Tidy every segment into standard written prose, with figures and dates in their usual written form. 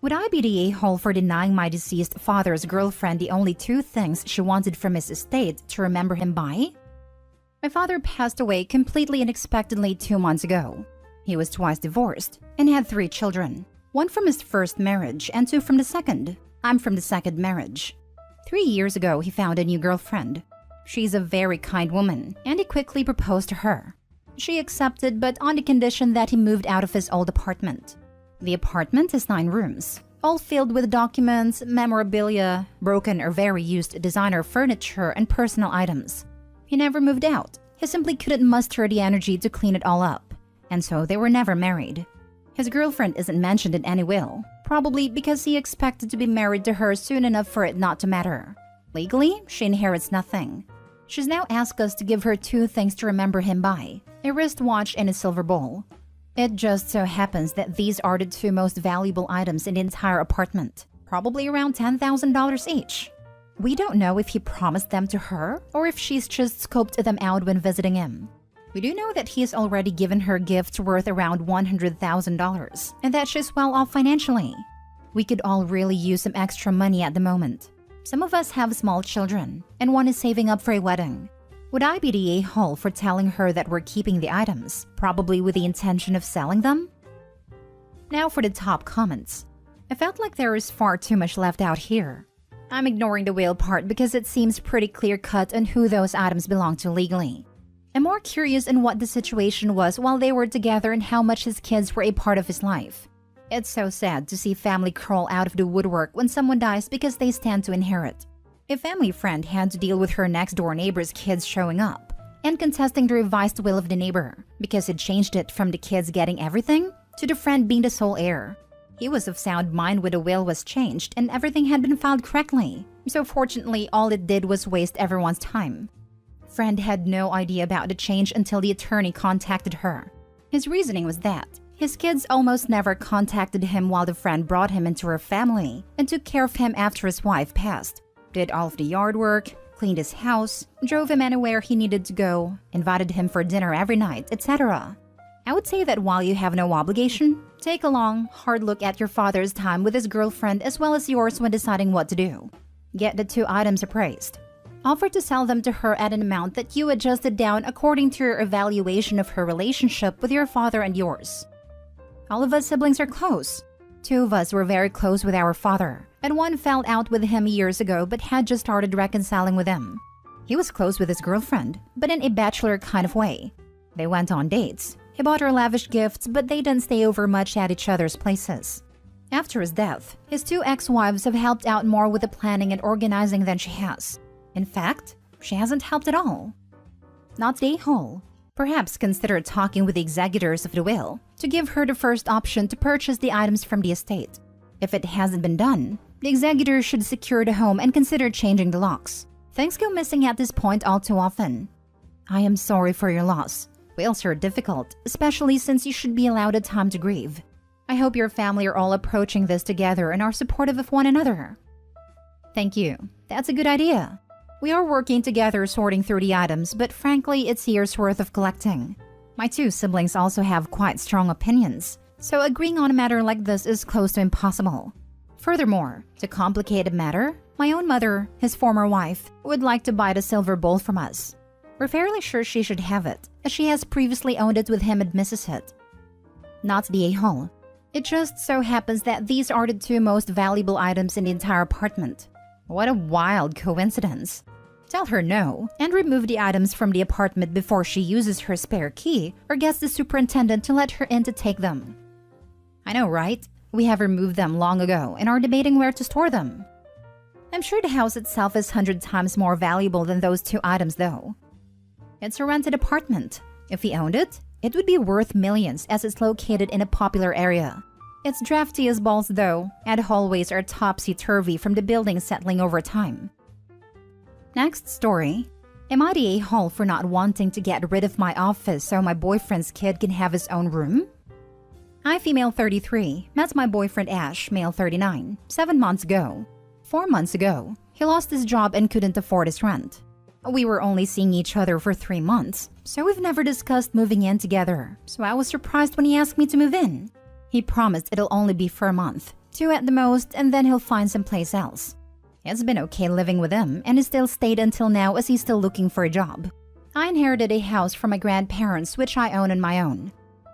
Would I be the a-hole for denying my deceased father's girlfriend the only two things she wanted from his estate to remember him by? My father passed away completely unexpectedly 2 months ago. He was twice divorced and had 3 children. 1 from his first marriage and 2 from the second. I'm from the second marriage. 3 years ago, he found a new girlfriend. She's a very kind woman, and he quickly proposed to her. She accepted, but on the condition that he moved out of his old apartment. The apartment has 9 rooms, all filled with documents, memorabilia, broken or very used designer furniture, and personal items. He never moved out. He simply couldn't muster the energy to clean it all up, and so they were never married. His girlfriend isn't mentioned in any will, probably because he expected to be married to her soon enough for it not to matter. Legally, she inherits nothing. She's now asked us to give her 2 things to remember him by: a wristwatch and a silver bowl. It just so happens that these are the 2 most valuable items in the entire apartment, probably around $10,000 each. We don't know if he promised them to her or if she's just scoped them out when visiting him. We do know that he's already given her gifts worth around $100,000 and that she's well off financially. We could all really use some extra money at the moment. Some of us have small children, and one is saving up for a wedding. Would I be the a-hole for telling her that we're keeping the items, probably with the intention of selling them? Now for the top comments. I felt like there is far too much left out here. I'm ignoring the will part because it seems pretty clear-cut on who those items belong to legally. I'm more curious in what the situation was while they were together and how much his kids were a part of his life. It's so sad to see family crawl out of the woodwork when someone dies because they stand to inherit. A family friend had to deal with her next-door neighbor's kids showing up and contesting the revised will of the neighbor because it changed it from the kids getting everything to the friend being the sole heir. He was of sound mind when the will was changed and everything had been filed correctly, so fortunately all it did was waste everyone's time. Friend had no idea about the change until the attorney contacted her. His reasoning was that his kids almost never contacted him while the friend brought him into her family and took care of him after his wife passed. Did all of the yard work, cleaned his house, drove him anywhere he needed to go, invited him for dinner every night, etc. I would say that while you have no obligation, take a long, hard look at your father's time with his girlfriend as well as yours when deciding what to do. Get the 2 items appraised. Offer to sell them to her at an amount that you adjusted down according to your evaluation of her relationship with your father and yours. All of us siblings are close. 2 of us were very close with our father, and 1 fell out with him years ago but had just started reconciling with him. He was close with his girlfriend, but in a bachelor kind of way. They went on dates. He bought her lavish gifts, but they didn't stay over much at each other's places. After his death, his 2 ex-wives have helped out more with the planning and organizing than she has. In fact, she hasn't helped at all. Not the a-hole. Perhaps consider talking with the executors of the will to give her the first option to purchase the items from the estate. If it hasn't been done, the executors should secure the home and consider changing the locks. Things go missing at this point all too often. I am sorry for your loss. Wills are difficult, especially since you should be allowed a time to grieve. I hope your family are all approaching this together and are supportive of one another. Thank you. That's a good idea. We are working together sorting through the items, but frankly, it's years worth of collecting. My 2 siblings also have quite strong opinions, so agreeing on a matter like this is close to impossible. Furthermore, to complicate the matter, my own mother, his former wife, would like to buy the silver bowl from us. We're fairly sure she should have it, as she has previously owned it with him and misses it. Not the a-hole. It just so happens that these are the 2 most valuable items in the entire apartment. What a wild coincidence. Tell her no, and remove the items from the apartment before she uses her spare key or gets the superintendent to let her in to take them. I know, right? We have removed them long ago and are debating where to store them. I'm sure the house itself is 100 times more valuable than those 2 items though. It's a rented apartment. If he owned it, it would be worth millions as it's located in a popular area. It's drafty as balls though, and hallways are topsy-turvy from the building settling over time. Next story. Am I the a-hole for not wanting to get rid of my office so my boyfriend's kid can have his own room? I, female 33, met my boyfriend Ash, male 39, 7 months ago. 4 months ago, he lost his job and couldn't afford his rent. We were only seeing each other for 3 months, so we've never discussed moving in together, so I was surprised when he asked me to move in. He promised it'll only be for a month, 2 at the most, and then he'll find someplace else. It's been okay living with him, and he still stayed until now as he's still looking for a job. I inherited a house from my grandparents, which I own on my own.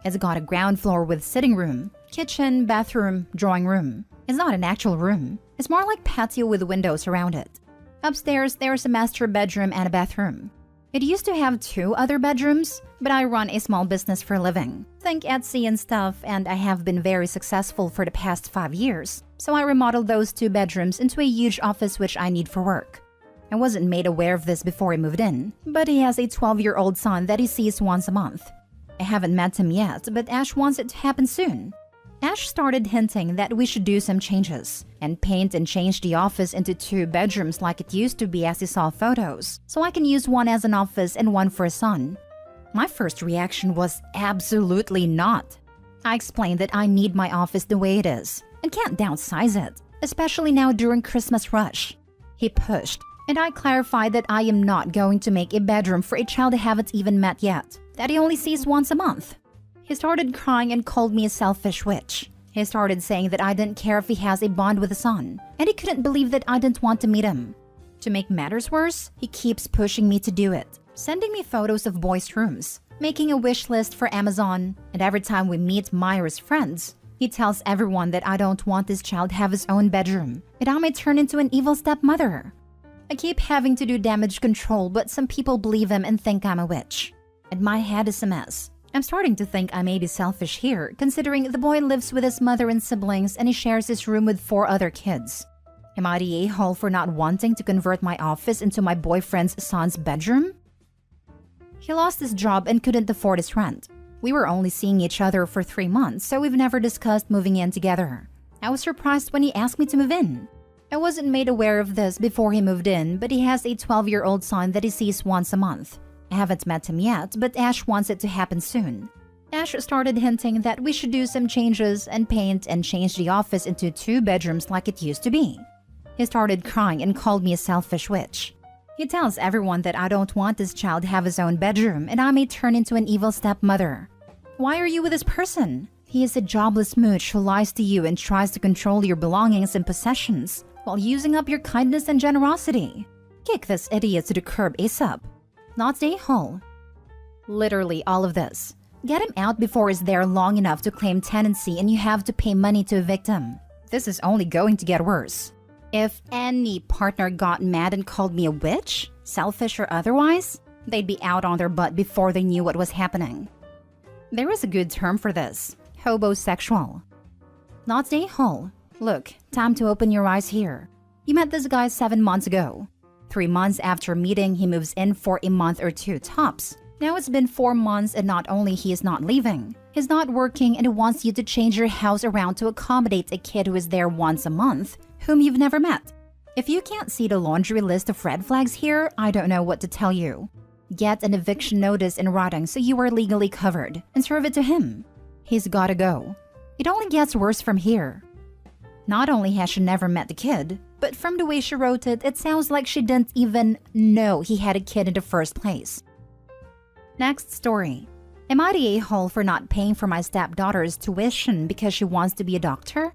It's got a ground floor with sitting room, kitchen, bathroom, drawing room. It's not an actual room. It's more like patio with windows around it. Upstairs, there's a master bedroom and a bathroom. It used to have 2 other bedrooms, but I run a small business for a living. Think Etsy and stuff, and I have been very successful for the past 5 years. So I remodeled those 2 bedrooms into a huge office which I need for work. I wasn't made aware of this before I moved in, but he has a 12-year-old son that he sees once a month. I haven't met him yet, but Ash wants it to happen soon. Ash started hinting that we should do some changes and paint and change the office into 2 bedrooms like it used to be as he saw photos, so I can use one as an office and one for a son. My first reaction was absolutely not. I explained that I need my office the way it is and can't downsize it, especially now during Christmas rush. He pushed, and I clarified that I am not going to make a bedroom for a child I haven't even met yet, that he only sees once a month. He started crying and called me a selfish witch. He started saying that I didn't care if he has a bond with a son, and he couldn't believe that I didn't want to meet him. To make matters worse, he keeps pushing me to do it, sending me photos of boys' rooms, making a wish list for Amazon, and every time we meet Myra's friends, he tells everyone that I don't want this child to have his own bedroom, and I may turn into an evil stepmother. I keep having to do damage control, but some people believe him and think I'm a witch. And my head is a mess. I'm starting to think I may be selfish here, considering the boy lives with his mother and siblings and he shares his room with 4 other kids. Am I the a-hole for not wanting to convert my office into my boyfriend's son's bedroom? He lost his job and couldn't afford his rent. We were only seeing each other for 3 months, so we've never discussed moving in together. I was surprised when he asked me to move in. I wasn't made aware of this before he moved in, but he has a 12-year-old son that he sees once a month. I haven't met him yet, but Ash wants it to happen soon. Ash started hinting that we should do some changes and paint and change the office into 2 bedrooms like it used to be. He started crying and called me a selfish witch. He tells everyone that I don't want this child to have his own bedroom and I may turn into an evil stepmother. Why are you with this person? He is a jobless mooch who lies to you and tries to control your belongings and possessions while using up your kindness and generosity. Kick this idiot to the curb ASAP. Not the a-hole. Literally all of this. Get him out before he's there long enough to claim tenancy and you have to pay money to evict him. This is only going to get worse. If any partner got mad and called me a witch, selfish or otherwise, they'd be out on their butt before they knew what was happening. There is a good term for this. Hobosexual. Not the a-hole. Look, time to open your eyes here. You met this guy 7 months ago. 3 months after meeting, he moves in for a month or 2 tops. Now it's been 4 months and not only he is not leaving, he's not working and he wants you to change your house around to accommodate a kid who is there once a month, whom you've never met. If you can't see the laundry list of red flags here, I don't know what to tell you. Get an eviction notice in writing so you are legally covered and serve it to him. He's gotta go. It only gets worse from here. Not only has she never met the kid, but from the way she wrote it, it sounds like she didn't even know he had a kid in the first place. Next story. Am I the a-hole for not paying for my stepdaughter's tuition because she wants to be a doctor?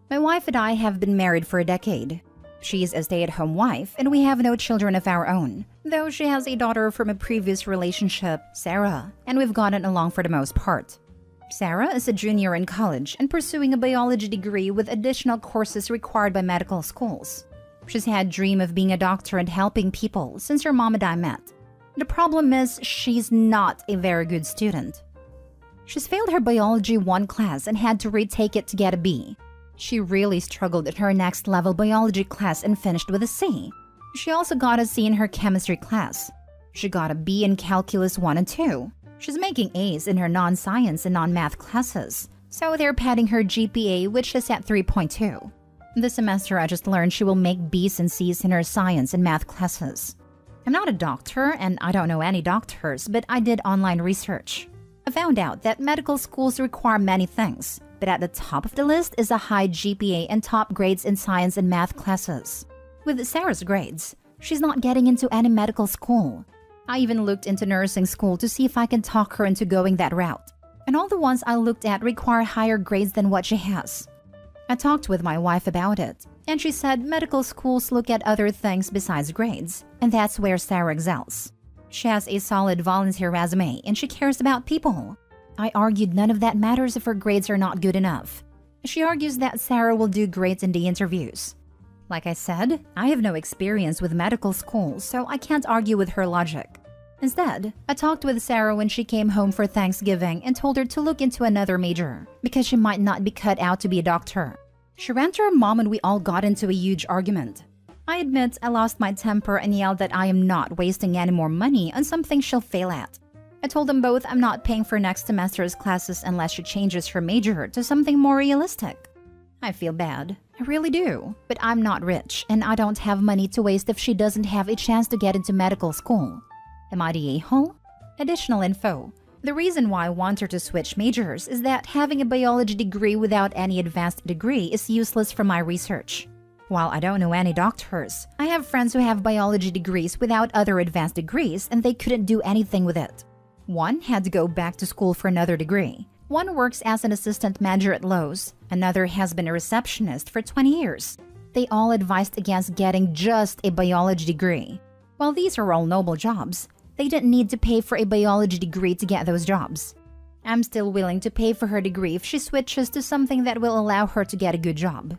My wife and I have been married for a decade. She's a stay-at-home wife and we have no children of our own, though she has a daughter from a previous relationship, Sarah, and we've gotten along for the most part. Sarah is a junior in college and pursuing a biology degree with additional courses required by medical schools. She's had a dream of being a doctor and helping people since her mom and I met. The problem is she's not a very good student. She's failed her biology 1 class and had to retake it to get a B. She really struggled at her next level biology class and finished with a C. She also got a C in her chemistry class. She got a B in calculus 1 and 2. She's making A's in her non-science and non-math classes, so they're padding her GPA, which is at 3.2. This semester, I just learned she will make B's and C's in her science and math classes. I'm not a doctor, and I don't know any doctors, but I did online research. I found out that medical schools require many things, but at the top of the list is a high GPA and top grades in science and math classes. With Sarah's grades, she's not getting into any medical school. I even looked into nursing school to see if I can talk her into going that route. And all the ones I looked at require higher grades than what she has. I talked with my wife about it, and she said medical schools look at other things besides grades, and that's where Sarah excels. She has a solid volunteer resume, and she cares about people. I argued none of that matters if her grades are not good enough. She argues that Sarah will do great in the interviews. Like I said, I have no experience with medical school, so I can't argue with her logic. Instead, I talked with Sarah when she came home for Thanksgiving and told her to look into another major, because she might not be cut out to be a doctor. She ran to her mom and we all got into a huge argument. I admit I lost my temper and yelled that I am not wasting any more money on something she'll fail at. I told them both I'm not paying for next semester's classes unless she changes her major to something more realistic. I feel bad. I really do. But I'm not rich, and I don't have money to waste if she doesn't have a chance to get into medical school. Am I the a-hole? Additional info. The reason why I want her to switch majors is that having a biology degree without any advanced degree is useless from my research. While I don't know any doctors, I have friends who have biology degrees without other advanced degrees and they couldn't do anything with it. One had to go back to school for another degree. One works as an assistant manager at Lowe's. Another has been a receptionist for 20 years. They all advised against getting just a biology degree. While these are all noble jobs, they didn't need to pay for a biology degree to get those jobs. I'm still willing to pay for her degree if she switches to something that will allow her to get a good job.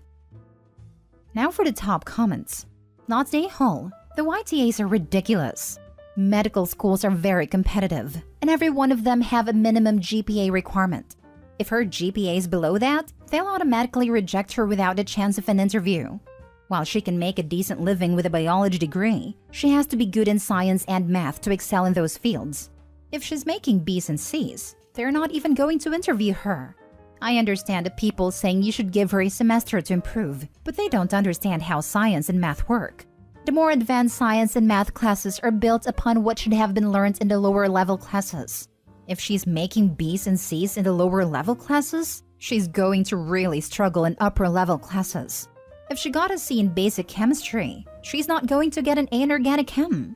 Now for the top comments. Not the a-hole. The YTAs are ridiculous. Medical schools are very competitive, and every one of them have a minimum GPA requirement. If her GPA is below that, they'll automatically reject her without a chance of an interview. While she can make a decent living with a biology degree, she has to be good in science and math to excel in those fields. If she's making B's and C's, they're not even going to interview her. I understand the people saying you should give her a semester to improve, but they don't understand how science and math work. The more advanced science and math classes are built upon what should have been learned in the lower level classes. If she's making B's and C's in the lower level classes, she's going to really struggle in upper level classes. If she got a C in basic chemistry, she's not going to get an A in organic chem.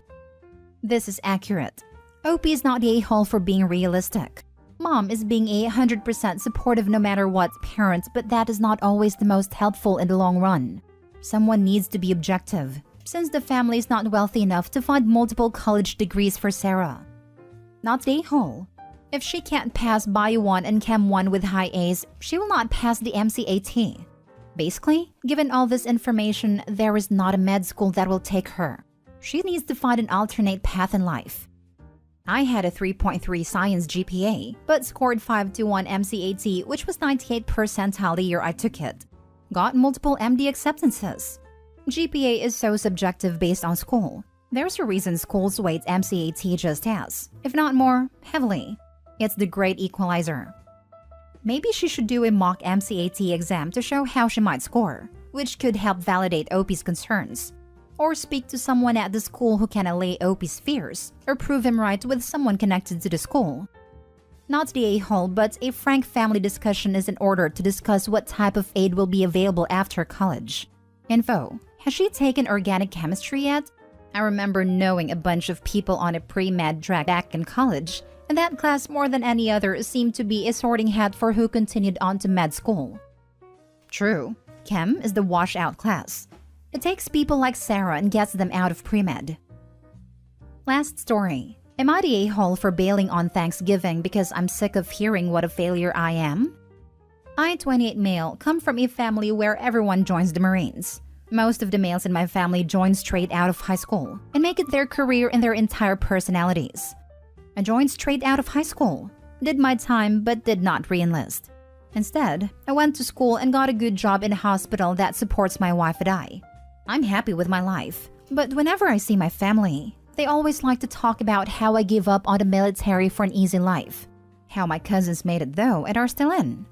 This is accurate. OP is not the a-hole for being realistic. Mom is being 100% supportive no matter what parent, but that is not always the most helpful in the long run. Someone needs to be objective, since the family is not wealthy enough to fund multiple college degrees for Sarah. Not the a-hole. If she can't pass Bio 1 and Chem 1 with high A's, she will not pass the MCAT. Basically, given all this information, there is not a med school that will take her. She needs to find an alternate path in life. I had a 3.3 science GPA, but scored 521 MCAT, which was 98th percentile the year I took it. Got multiple MD acceptances. GPA is so subjective based on school. There's a reason schools weight MCAT just as, if not more, heavily. It's the great equalizer. Maybe she should do a mock MCAT exam to show how she might score, which could help validate OP's concerns. Or speak to someone at the school who can allay OP's fears, or prove him right with someone connected to the school. Not the a-hole, but a frank family discussion is in order to discuss what type of aid will be available after college. Info. Has she taken organic chemistry yet? I remember knowing a bunch of people on a pre-med track back in college, and that class more than any other seemed to be a sorting hat for who continued on to med school. True, Chem is the washout class. It takes people like Sarah and gets them out of pre-med. Last story. Am I the a-hole for bailing on Thanksgiving because I'm sick of hearing what a failure I am? I, 28 male, come from a family where everyone joins the Marines. Most of the males in my family join straight out of high school and make it their career in their entire personalities. I joined straight out of high school, did my time but did not re-enlist. Instead, I went to school and got a good job in a hospital that supports my wife and I. I'm happy with my life, but whenever I see my family, they always like to talk about how I gave up on the military for an easy life. How my cousins made it though and are still in.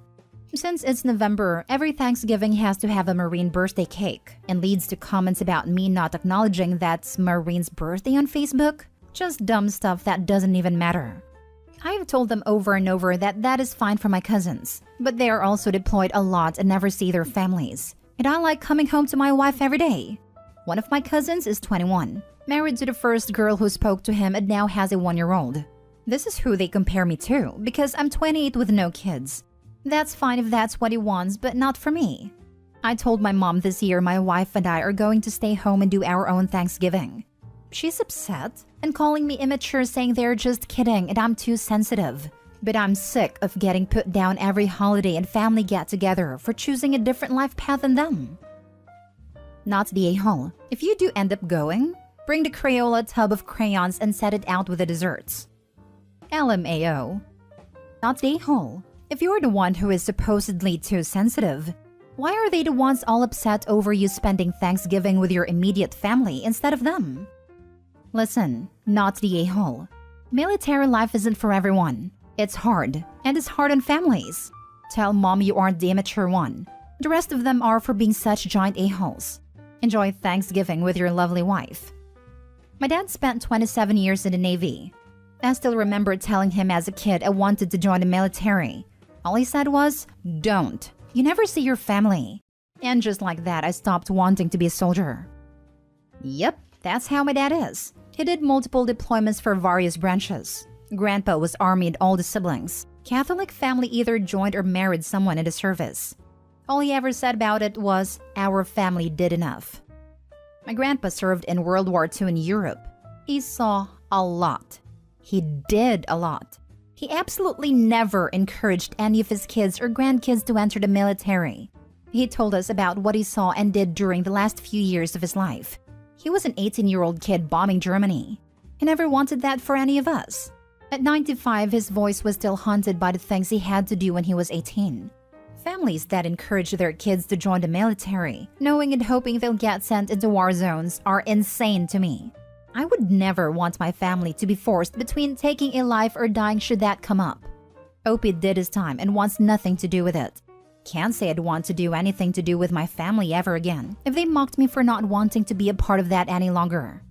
Since it's November, every Thanksgiving has to have a Marine birthday cake and leads to comments about me not acknowledging that's Marine's birthday on Facebook. Just dumb stuff that doesn't even matter. I have told them over and over that that is fine for my cousins, but they are also deployed a lot and never see their families. And I like coming home to my wife every day. One of my cousins is 21, married to the first girl who spoke to him and now has a 1-year-old. This is who they compare me to because I'm 28 with no kids. That's fine if that's what he wants, but not for me. I told my mom this year my wife and I are going to stay home and do our own Thanksgiving. She's upset and calling me immature, saying they're just kidding and I'm too sensitive. But I'm sick of getting put down every holiday and family get-together for choosing a different life path than them. Not the a-hole. If you do end up going, bring the Crayola tub of crayons and set it out with the desserts. LMAO. Not the a-hole. If you're the one who is supposedly too sensitive, why are they the ones all upset over you spending Thanksgiving with your immediate family instead of them? Listen, not the a-hole. Military life isn't for everyone. It's hard, and it's hard on families. Tell mom you aren't the immature one. The rest of them are for being such giant a-holes. Enjoy Thanksgiving with your lovely wife. My dad spent 27 years in the Navy. I still remember telling him as a kid I wanted to join the military. All he said was, "Don't. You never see your family." And just like that, I stopped wanting to be a soldier. Yep, that's how my dad is. He did multiple deployments for various branches. Grandpa was Army and all the siblings. Catholic family either joined or married someone in the service. All he ever said about it was, "Our family did enough." My grandpa served in World War II in Europe. He saw a lot. He did a lot. He absolutely never encouraged any of his kids or grandkids to enter the military. He told us about what he saw and did during the last few years of his life. He was an 18-year-old kid bombing Germany. He never wanted that for any of us. At 95, his voice was still haunted by the things he had to do when he was 18. Families that encourage their kids to join the military, knowing and hoping they'll get sent into war zones, are insane to me. I would never want my family to be forced between taking a life or dying should that come up. Opie did his time and wants nothing to do with it. Can't say I'd want to do anything to do with my family ever again if they mocked me for not wanting to be a part of that any longer.